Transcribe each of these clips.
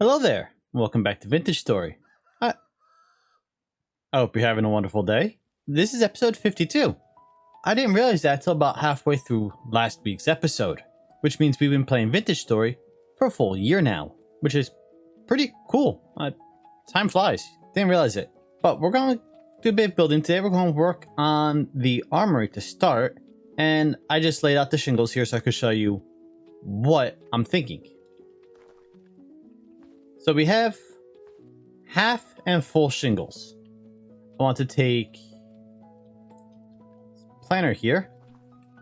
Hello there. Welcome back to Vintage Story. I hope you're having a wonderful day. This is episode 52. I didn't realize that until about halfway through last week's episode, which means we've been playing Vintage Story for a full year now, which is pretty cool. Time flies. Didn't realize it. But we're going to do a bit of building today. We're going to work on the armory to start, and I just laid out the shingles here so I could show you what I'm thinking. So we have half and full shingles. I want to take planner here.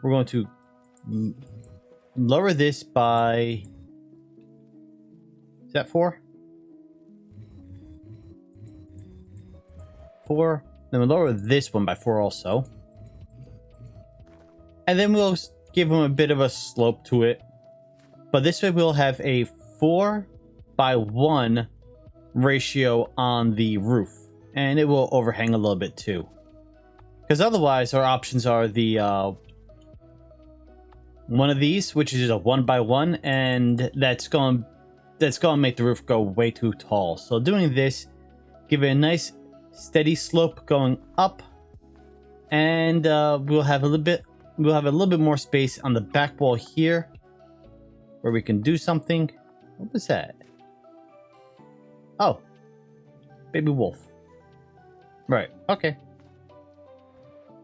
We're going to lower this by, is that 4? 4. Then we'll lower this one by 4 also. And then we'll give them a bit of a slope to it. But this way we'll have a 4:1 ratio on the roof, and it will overhang a little bit too, because otherwise our options are the one of these, which is a 1:1, and that's going to make the roof go way too tall. So doing this, give it a nice steady slope going up, and we'll have a little bit more space on the back wall here where we can do something. What was that? Oh, baby wolf. Right, okay.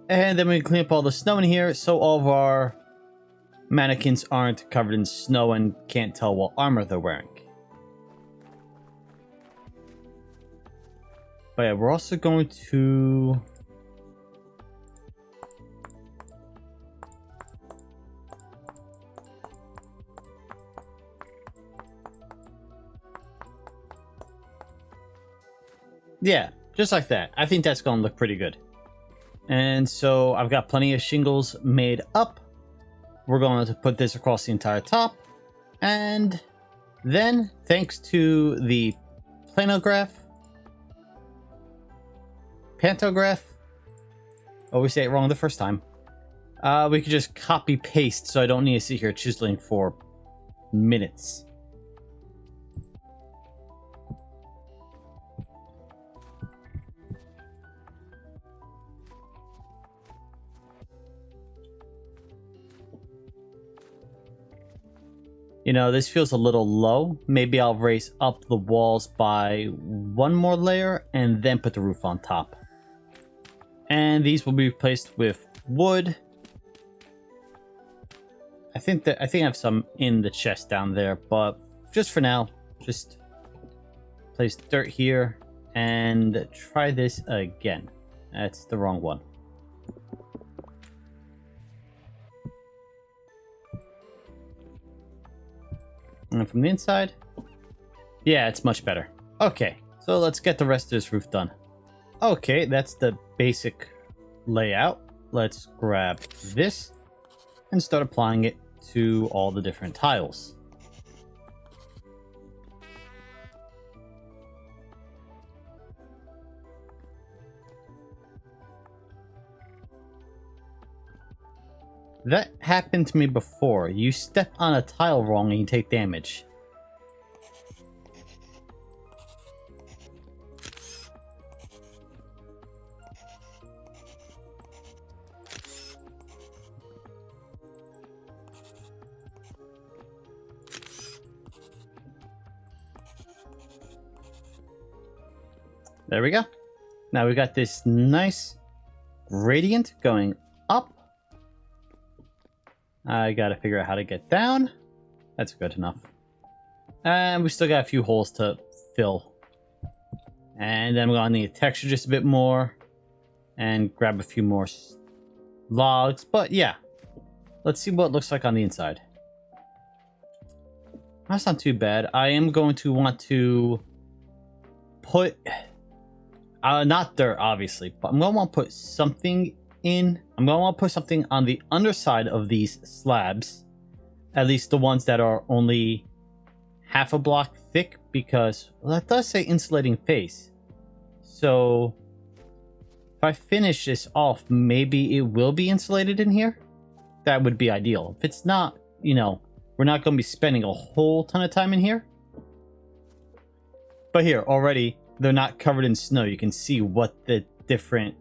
And then we clean up all the snow in here so all of our mannequins aren't covered in snow and can't tell what armor they're wearing. But yeah, we're also going to... Yeah, just like that. I think that's going to look pretty good. And so I've got plenty of shingles made up. We're going to put this across the entire top. And then, thanks to the pantograph, always say it wrong the first time, we could just copy paste so I don't need to sit here chiseling for minutes. You know, this feels a little low. Maybe I'll raise up the walls by one more layer and then put the roof on top. And these will be replaced with wood. I think I have some in the chest down there, but just for now, just place dirt here and try this again. That's the wrong one. And from the inside, yeah, it's much better. Okay, so let's get the rest of this roof done. Okay, that's the basic layout. Let's grab this and start applying it to all the different tiles. That happened to me before. You step on a tile wrong and you take damage. There we go. Now we got this nice gradient going up. I gotta figure out how to get down. That's good enough. And we still got a few holes to fill. And then we're gonna need to texture just a bit more. And grab a few more logs. But yeah, let's see what it looks like on the inside. That's not too bad. I am going to want to put... not dirt, obviously. But I'm gonna want to put something in. I'm going to want to put something on the underside of these slabs, at least the ones that are only half a block thick, because well, that does say insulating face. So if I finish this off, maybe it will be insulated in here. That would be ideal. If it's not, you know, we're not going to be spending a whole ton of time in here. But here, already, they're not covered in snow. You can see what the different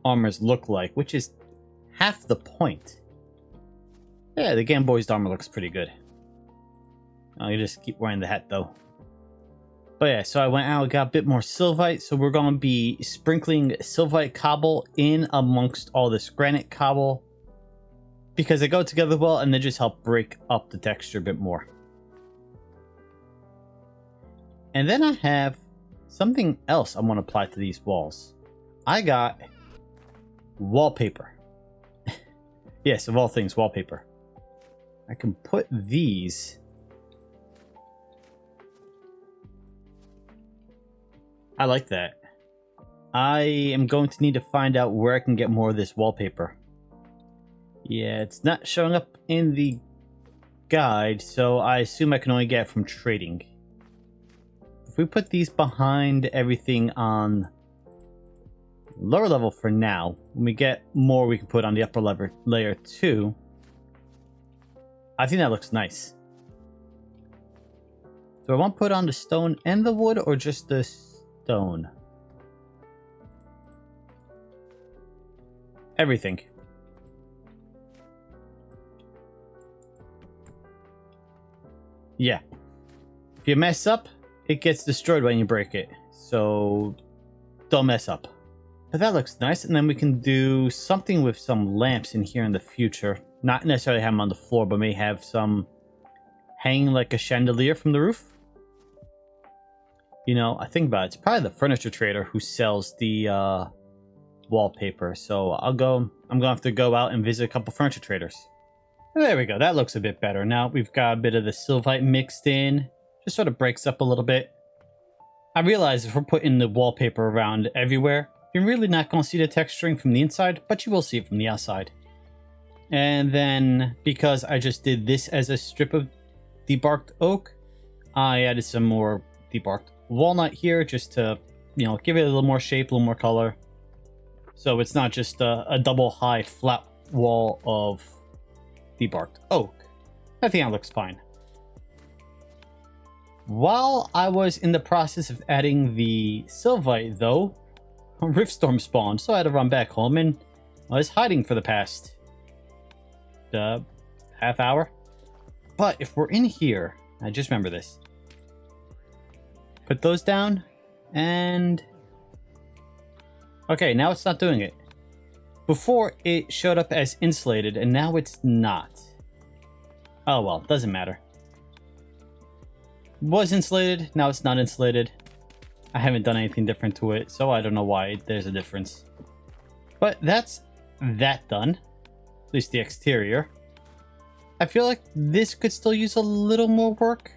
armors look like, which is half the point. Yeah, the Game Boy's armor looks pretty good. Oh, you just keep wearing the hat, though. But yeah, so I went out and got a bit more Sylvite. So we're going to be sprinkling Sylvite cobble in amongst all this granite cobble, because they go together well and they just help break up the texture a bit more. And then I have something else I want to apply to these walls. I got wallpaper. Yes, of all things, wallpaper. I can put these... I like that. I am going to need to find out where I can get more of this wallpaper. Yeah, it's not showing up in the guide, so I assume I can only get it from trading. If we put these behind everything on lower level for now, when we get more we can put on the upper level layer too. I think that looks nice. Do I want to put on the stone and the wood, or just the stone? Everything. Yeah. If you mess up, it gets destroyed when you break it. So don't mess up. But that looks nice. And then we can do something with some lamps in here in the future. Not necessarily have them on the floor, but may have some hanging like a chandelier from the roof. You know, I think about it. It's probably the furniture trader who sells the wallpaper. So I'm going to have to go out and visit a couple furniture traders. There we go. That looks a bit better. Now we've got a bit of the Sylvite mixed in. Just sort of breaks up a little bit. I realize if we're putting the wallpaper around everywhere, you're really not going to see the texturing from the inside, but you will see it from the outside. And then, because I just did this as a strip of debarked oak, I added some more debarked walnut here just to, you know, give it a little more shape, a little more color. So it's not just a double high flat wall of debarked oak. I think that looks fine. While I was in the process of adding the Sylvite, though, a Riftstorm spawned, so I had to run back home, and I was hiding for the past half hour. But if we're in here, I just remember this. Put those down, and... okay, now it's not doing it. Before, it showed up as insulated, and now it's not. Oh well, doesn't matter. It was insulated, now it's not insulated. I haven't done anything different to it, so I don't know why there's a difference. But that's that done. At least the exterior. I feel like this could still use a little more work.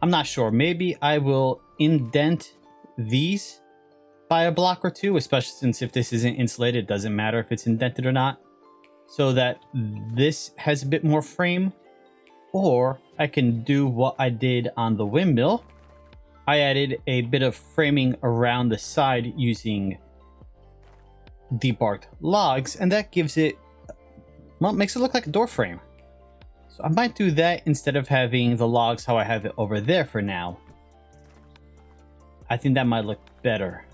I'm not sure. Maybe I will indent these by a block or two, especially since if this isn't insulated, it doesn't matter if it's indented or not. So that this has a bit more frame. Or I can do what I did on the windmill. I added a bit of framing around the side using debarked logs, and that gives it, well, it makes it look like a door frame. So I might do that instead of having the logs how I have it over there for now. I think that might look better.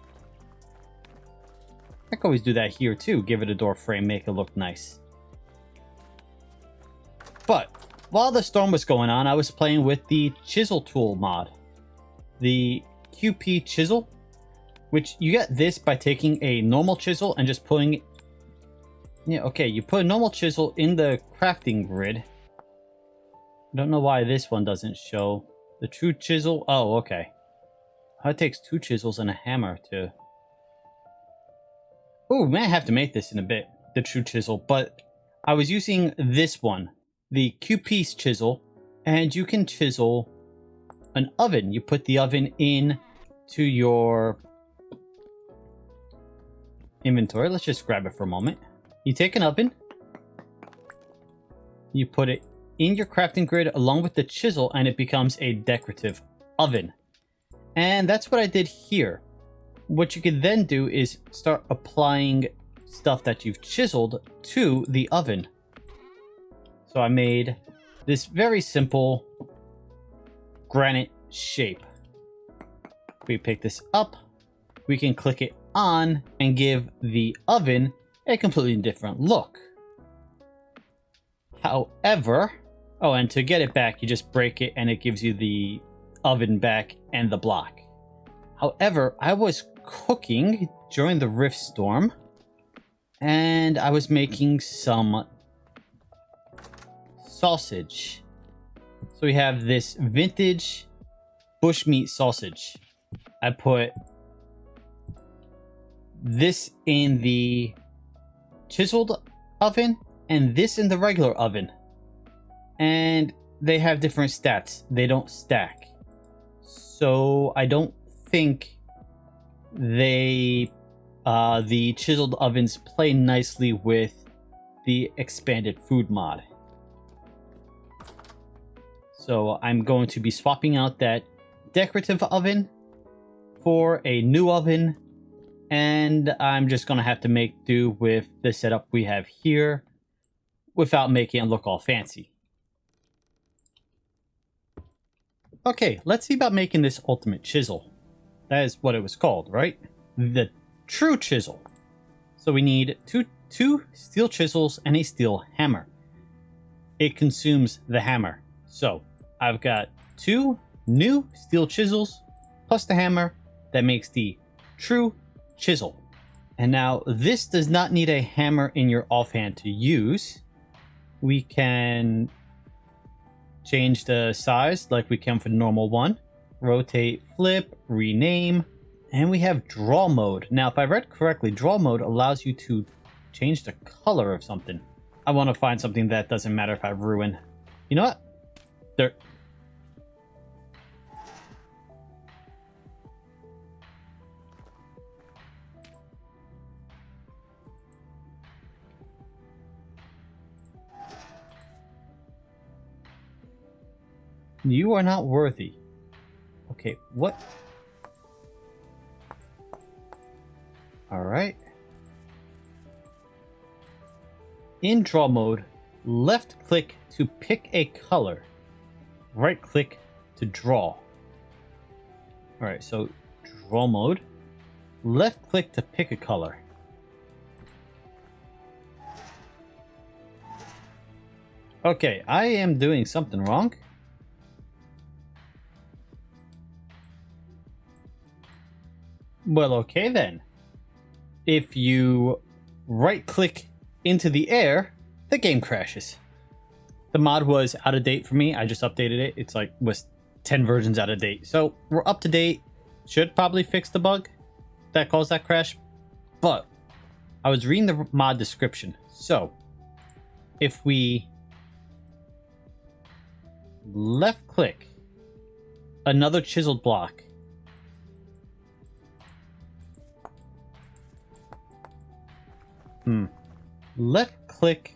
I can always do that here too, give it a door frame, make it look nice. But while the storm was going on, I was playing with the chisel tool mod. The QP chisel, which you get this by taking a normal chisel and just putting it... yeah, okay, you put a normal chisel in the crafting grid. I don't know why this one doesn't show. The true chisel... oh, okay. It takes 2 chisels and a hammer to... oh, we might have to make this in a bit, the true chisel, but I was using this one, the QP chisel, and you can chisel an oven. You put the oven in to your inventory. Let's just grab it for a moment. You take an oven, you put it in your crafting grid along with the chisel, and it becomes a decorative oven. And that's what I did here. What you can then do is start applying stuff that you've chiseled to the oven. So I made this very simple granite shape. We pick this up. We can click it on and give the oven a completely different look. However, oh, and to get it back, you just break it and it gives you the oven back and the block. However, I was cooking during the rift storm and I was making some sausage. So we have this vintage bushmeat sausage. I put this in the chiseled oven and this in the regular oven. And they have different stats. They don't stack. So I don't think they the chiseled ovens play nicely with the expanded food mod. So I'm going to be swapping out that decorative oven for a new oven, and I'm just going to have to make do with the setup we have here without making it look all fancy. Okay, let's see about making this ultimate chisel. That is what it was called, right? The True Chisel. So we need two steel chisels and a steel hammer. It consumes the hammer. So I've got 2 new steel chisels plus the hammer that makes the True Chisel. And now this does not need a hammer in your offhand to use. We can change the size like we can for the normal one. Rotate, flip, rename. And we have draw mode. Now, if I read correctly, draw mode allows you to change the color of something. I want to find something that doesn't matter if I ruin. You know what? There. You are not worthy. Okay, what? Alright. In draw mode, left click to pick a color. Right click to draw. Alright, so draw mode. Left click to pick a color. Okay, I am doing something wrong. Well, okay then. If you right click into the air, the game crashes. The mod was out of date for me. I just updated it. It's like was 10 versions out of date. So we're up to date. Should probably fix the bug that caused that crash. But I was reading the mod description. So if we left click another chiseled block, left click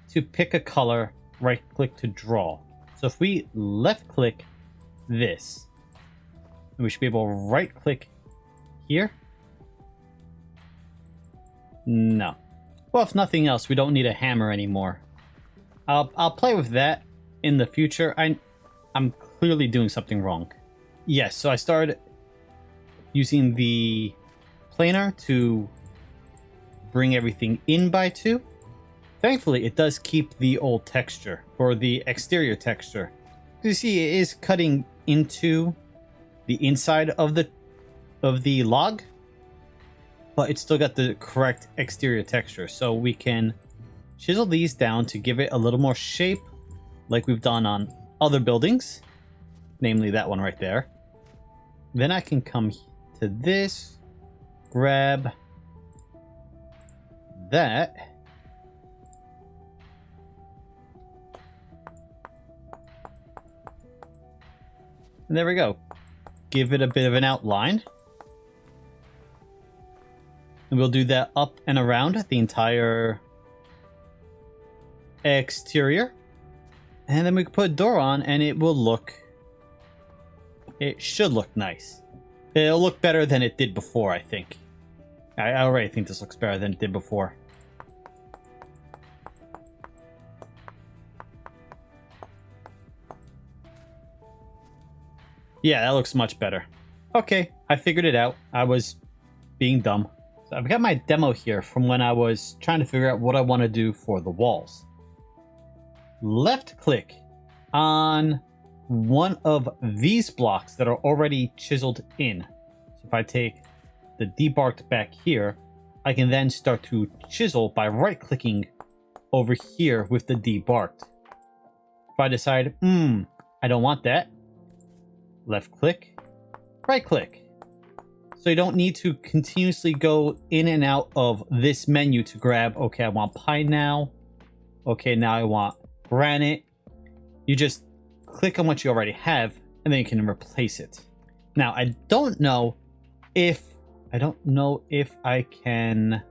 to pick a color, right click to draw. So if we left click this, we should be able to right click here. No. Well, if nothing else, we don't need a hammer anymore. I'll play with that in the future. I'm clearly doing something wrong. Yes, so I started using the planer to bring everything in by 2. Thankfully, it does keep the old texture, or the exterior texture. You see, it is cutting into the inside of the log, but it's still got the correct exterior texture. So we can chisel these down to give it a little more shape, like we've done on other buildings, namely that one right there. Then I can come to this, grab that, and there we go. Give it a bit of an outline, and we'll do that up and around the entire exterior, and then we can put a door on and it will look, it should look nice. It'll look better than it did before, I think. I already think this looks better than it did before. Yeah, that looks much better. Okay, I figured it out. I was being dumb. So I've got my demo here from when I was trying to figure out what I want to do for the walls. Left click on one of these blocks that are already chiseled in. So if I take the debarked back here, I can then start to chisel by right clicking over here with the debarked. If I decide, I don't want that, left click, right click. So you don't need to continuously go in and out of this menu to grab, okay, I want pine now. Okay, now I want granite. You just click on what you already have, and then you can replace it. Now, I don't know if I can...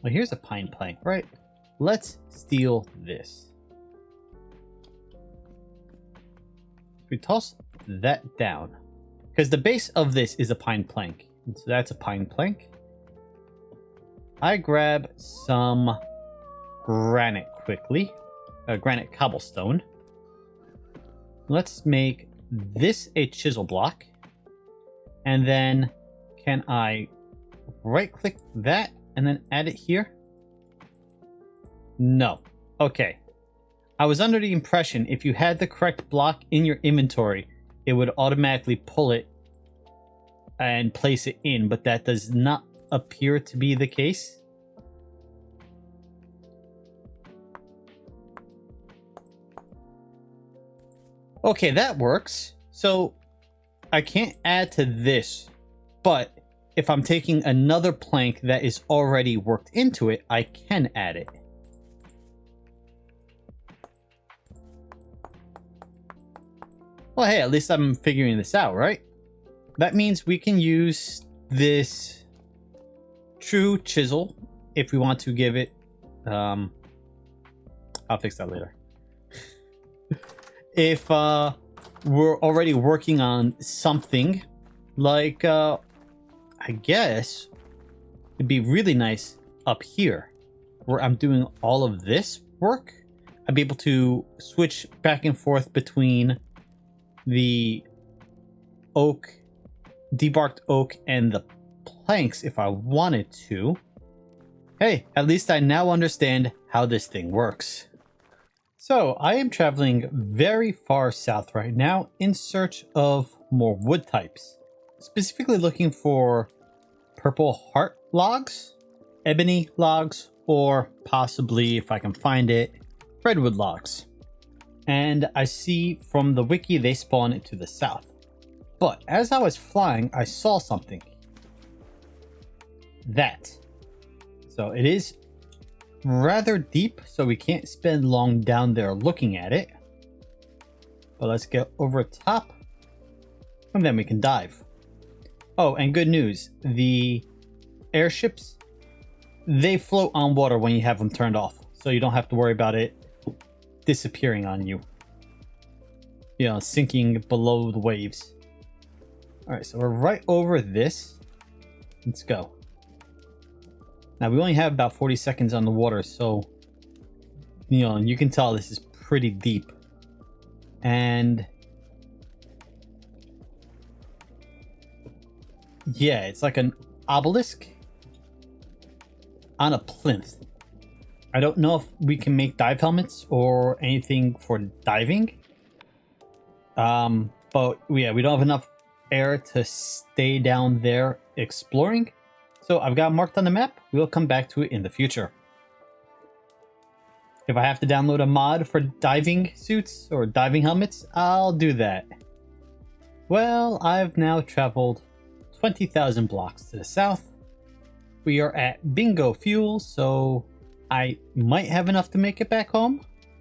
Well, here's a pine plank, right? Let's steal this. We toss that down. Because the base of this is a pine plank. So that's a pine plank. I grab some granite quickly. Granite cobblestone. Let's make this a chisel block. And then can I right click that and then add it here? No. Okay. I was under the impression if you had the correct block in your inventory, it would automatically pull it and place it in, but that does not appear to be the case. Okay, that works. So I can't add to this, but if I'm taking another plank that is already worked into it, I can add it. Well, hey, at least I'm figuring this out, right? That means we can use this True Chisel if we want to give it... I'll fix that later. If we're already working on something, like, I guess it'd be really nice up here, where I'm doing all of this work. I'd be able to switch back and forth between the oak, debarked oak, and the planks if I wanted to. Hey, at least I now understand how this thing works. So I am traveling very far south right now in search of more wood types. Specifically looking for Purpleheart logs, ebony logs, or possibly, if I can find it, redwood logs. And I see from the wiki they spawn to the south. But as I was flying, I saw something. That. So it is rather deep, so we can't spend long down there looking at it. But let's get over top, and then we can dive. Oh, and good news. The airships, they float on water when you have them turned off. So you don't have to worry about it disappearing on you. You know, sinking below the waves. Alright, so we're right over this. Let's go. Now, we only have about 40 seconds on the water, so... You know, you can tell this is pretty deep. And... yeah, it's like an obelisk on a plinth. I don't know if we can make dive helmets or anything for diving. But yeah, we don't have enough air to stay down there exploring. So I've got marked on the map. We'll come back to it in the future. If I have to download a mod for diving suits or diving helmets, I'll do that. Well, I've now traveled 20,000 blocks to the south. We are at bingo fuel, so I might have enough to make it back home.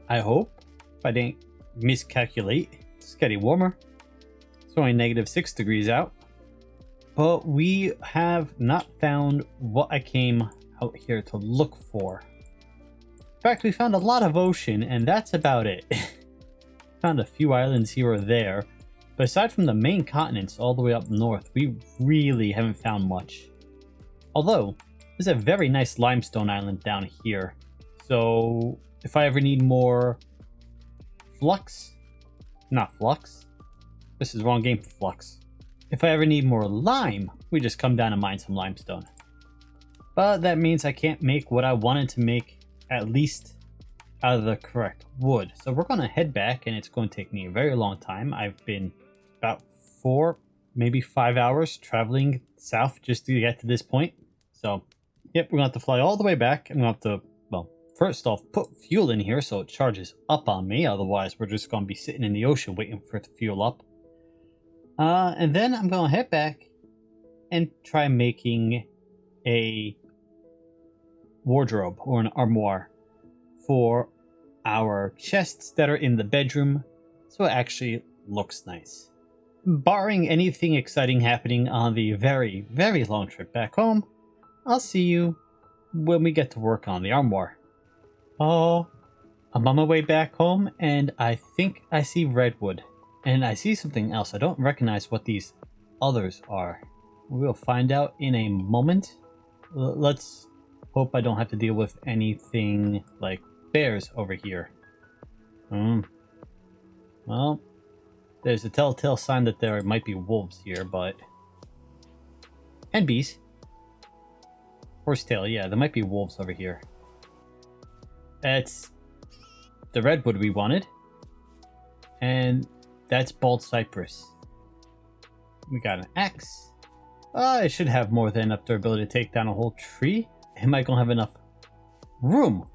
I hope, if I didn't miscalculate. It's getting warmer. It's only -6 degrees out. But we have not found what I came out here to look for. In fact, we found a lot of ocean, and that's about it. Found a few islands here or there. But aside from the main continents all the way up north, we really haven't found much. Although, there's a very nice limestone island down here. So, if I ever need more flux... Not flux. This is the wrong game for flux. If I ever need more lime, we just come down and mine some limestone. But that means I can't make what I wanted to make, at least out of the correct wood. So we're going to head back, and it's going to take me a very long time. I've been about 4, maybe 5 hours traveling south just to get to this point. So, yep, we're going to have to fly all the way back. I'm going to have to, well, first off, put fuel in here so it charges up on me. Otherwise, we're just going to be sitting in the ocean waiting for it to fuel up. And then I'm going to head back and try making a wardrobe or an armoire for our chests that are in the bedroom, so it actually looks nice. Barring anything exciting happening on the very, very long trip back home, I'll see you when we get to work on the armoire. Oh, I'm on my way back home, and I think I see Redwood. And I see something else. I don't recognize what these others are. We'll find out in a moment. Let's hope I don't have to deal with anything like bears over here. Well, there's a telltale sign that there might be wolves here, but... And bees. Horsetail, yeah, there might be wolves over here. That's the redwood we wanted. And that's bald cypress. We got an axe. I should have more than enough durability to take down a whole tree. Am I gonna have enough room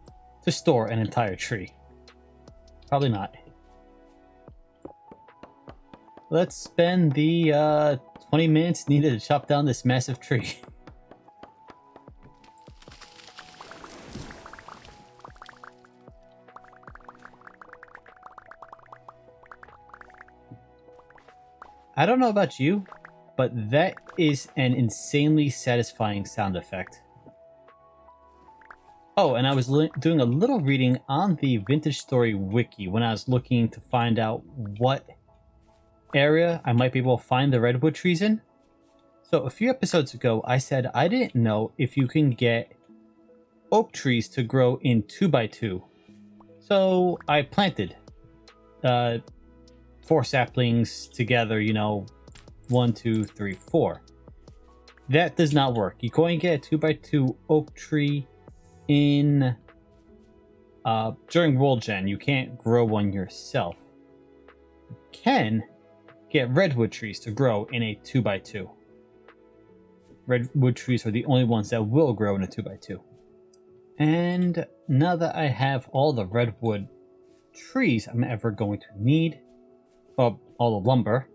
to store an entire tree? Probably not. Let's spend the 20 minutes needed to chop down this massive tree. I don't know about you, but that is an insanely satisfying sound effect. Oh, and I was doing a little reading on the Vintage Story wiki when I was looking to find out what area I might be able to find the redwood trees in. So a few episodes ago, I said I didn't know if you can get oak trees to grow in 2x2. So I planted 4 saplings together, you know, 1, 2, 3, 4. That does not work. You go and get a 2x2 oak tree in during World Gen. You can't grow one yourself. You can get redwood trees to grow in a 2x2. Redwood trees are the only ones that will grow in a 2x2. And now that I have all the redwood trees I'm ever going to need, all the lumber,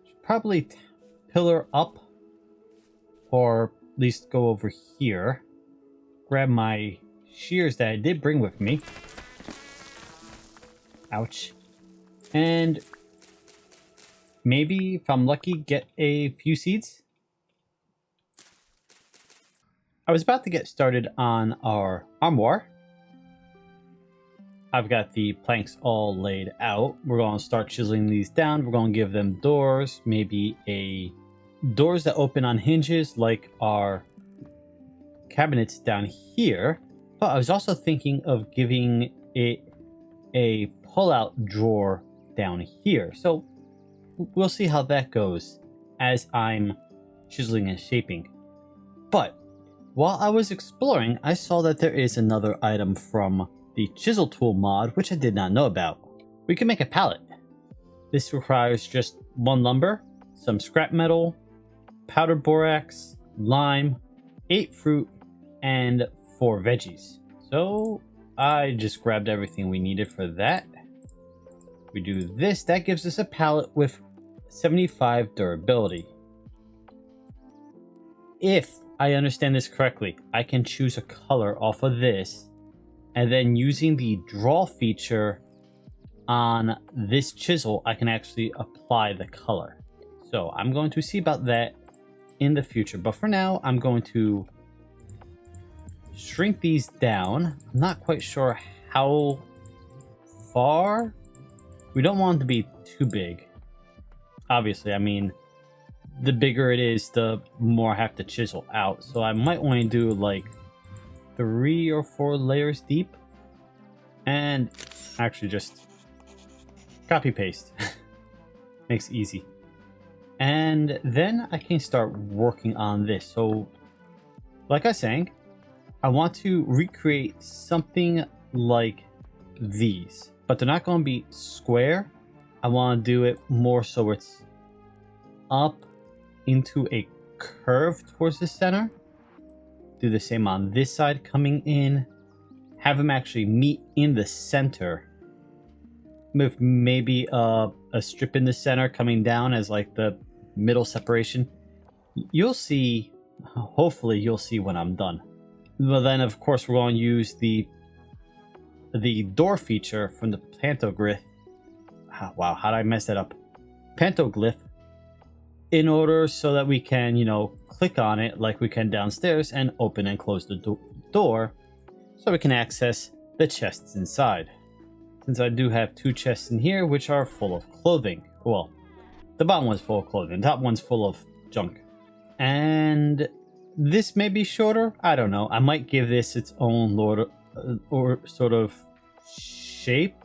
should probably pillar up, or at least go over here, grab my shears that I did bring with me. Ouch. And maybe, if I'm lucky, get a few seeds. I was about to get started on our armoire. I've got the planks all laid out. We're going to start chiseling these down. We're going to give them doors, maybe doors that open on hinges like our cabinets down here. But I was also thinking of giving it a pull-out drawer down here. So we'll see how that goes as I'm chiseling and shaping. But while I was exploring, I saw that there is another item from the Chisel Tool mod, which I did not know about. We can make a pallet. This requires just 1 lumber, some scrap metal, powdered borax, lime, 8 fruit, and 4 veggies. So I just grabbed everything we needed for that. We do this, that gives us a pallet with 75 durability. If I understand this correctly, I can choose a color off of this, and then using the draw feature on this chisel, I can actually apply the color. So I'm going to see about that in the future. But for now, I'm going to shrink these down. I'm not quite sure how far. We don't want them to be too big. Obviously, I mean, the bigger it is, the more I have to chisel out. So I might want to do like 3 or 4 layers deep, and actually just copy paste. Makes it easy. And then I can start working on this. So, like I was saying, I want to recreate something like these, but they're not going to be square. I want to do it more so it's up into a curve towards the center. Do the same on this side, coming in. Have them actually meet in the center. With maybe a strip in the center coming down as like the middle separation. You'll see, hopefully you'll see when I'm done. Well, then of course we're going to use the door feature from the pantoglyph. Wow, how did I mess that up? Pantoglyph. In order so that we can, click on it like we can downstairs and open and close the door so we can access the chests inside. Since I do have 2 chests in here which are full of clothing. Well, the bottom one's full of clothing, the top one's full of junk. And this may be shorter, I don't know. I might give this its own or sort of shape.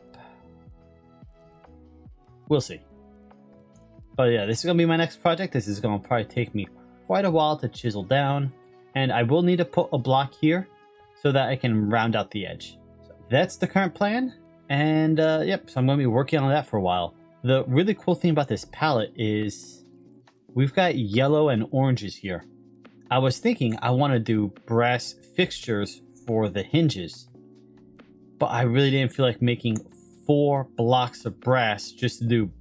We'll see. But yeah, this is going to be my next project. This is going to probably take me quite a while to chisel down. And I will need to put a block here so that I can round out the edge. So that's the current plan. And yep, so I'm going to be working on that for a while. The really cool thing about this palette is we've got yellow and oranges here. I was thinking I want to do brass fixtures for the hinges. But I really didn't feel like making 4 blocks of brass just to do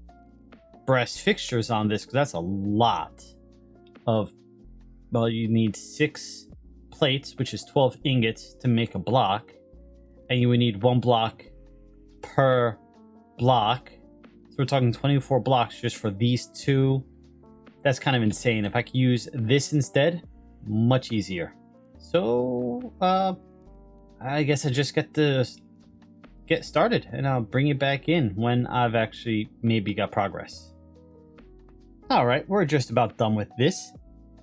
brass fixtures on this, because that's a lot of, well, you need 6 plates, which is 12 ingots to make a block, and you would need 1 block per block, so we're talking 24 blocks just for these 2. That's kind of insane. If I could use this instead, much easier. So I guess I just get to get started, and I'll bring it back in when I've actually maybe got progress. Alright, we're just about done with this.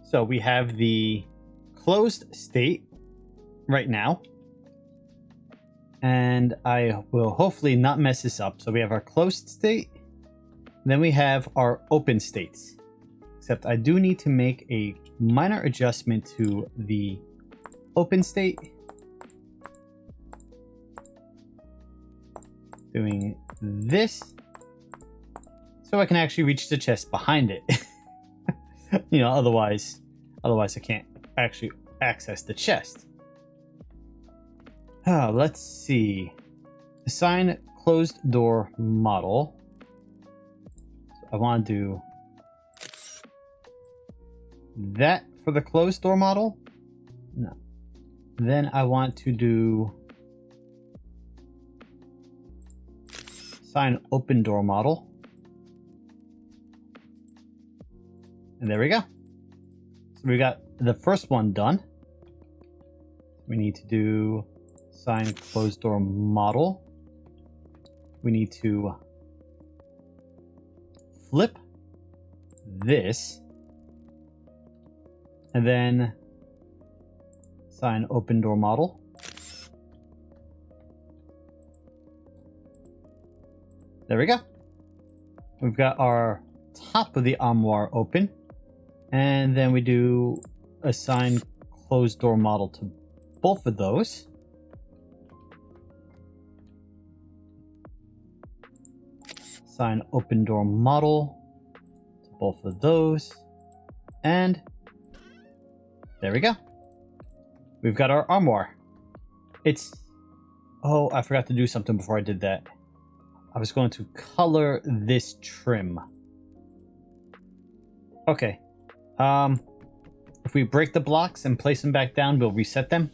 So we have the closed state right now. And I will hopefully not mess this up. So we have our closed state. Then we have our open states. Except I do need to make a minor adjustment to the open state. Doing this. So I can actually reach the chest behind it. Otherwise I can't actually access the chest. Let's see. Assign closed door model. So I want to do that for the closed door model. No. Then I want to do assign open door model. And there we go. So we got the first one done. We need to do assign closed door model. We need to flip this. And then assign open door model. There we go. We've got our top of the armoire open. And then we do assign closed door model to both of those. Assign open door model to both of those. And there we go. We've got our armoire. Oh, I forgot to do something before I did that. I was going to color this trim. Okay. If we break the blocks and place them back down, we'll reset them.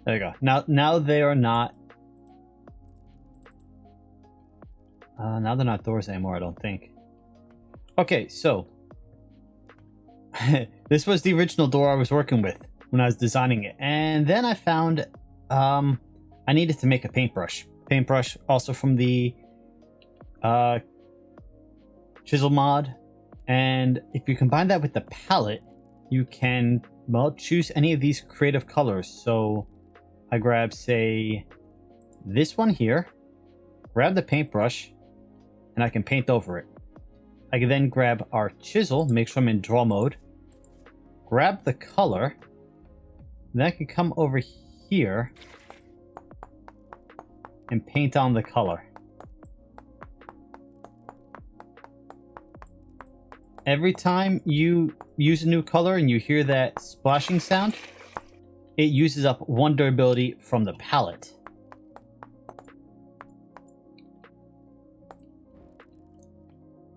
There you go. Now they are not. Now they're not doors anymore, I don't think. Okay, so this was the original door I was working with when I was designing it, and then I found I needed to make a paintbrush. Paintbrush, also from the chisel mod, and if you combine that with the palette, you can, well, choose any of these creative colors. So I grabbed, say, this one here, grab the paintbrush, and I can paint over it. I can then grab our chisel, make sure I'm in draw mode, grab the color, then I can come over here and paint on the color. Every time you use a new color and you hear that splashing sound, it uses up 1 durability from the palette.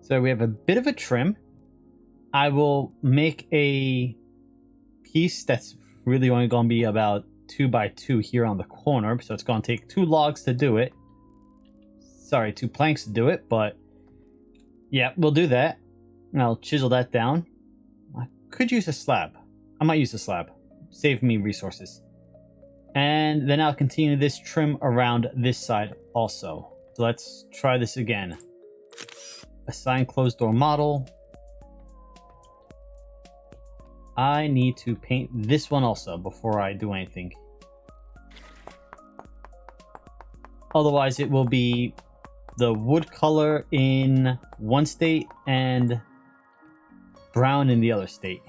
So we have a bit of a trim. I will make a piece that's really only going to be about 2 by 2 here on the corner. So it's going to take 2 logs to do it. Sorry, 2 planks to do it, but yeah, we'll do that. And I'll chisel that down. I could use a slab. I might use a slab. Save me resources. And then I'll continue this trim around this side also. So let's try this again. Assign closed door model. I need to paint this one also before I do anything. Otherwise it will be the wood color in one state and brown in the other state.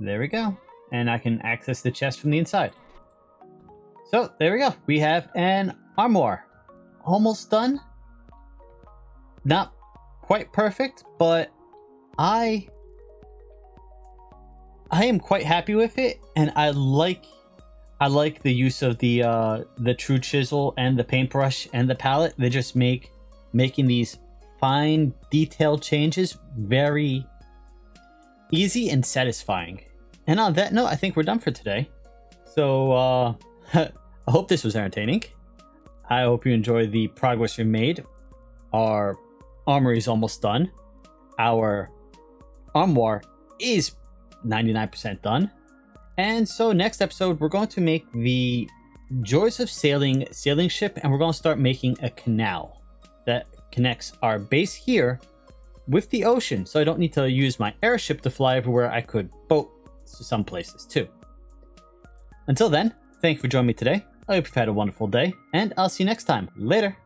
There we go. And I can access the chest from the inside. So there we go. We have an armoire. Almost done. Not quite perfect, but I am quite happy with it, and I like the use of the True Chisel and the paintbrush and the palette. They just making these fine detailed changes very easy and satisfying. And on that note, I think we're done for today. So I hope this was entertaining. I hope you enjoy the progress we made. Our armory is almost done. Our armoire is 99% done. And so next episode, we're going to make the Joys of Sailing ship, and we're going to start making a canal that connects our base here with the ocean. So I don't need to use my airship to fly everywhere. I could boat to some places too. Until then, thank you for joining me today. I hope you've had a wonderful day, and I'll see you next time. Later.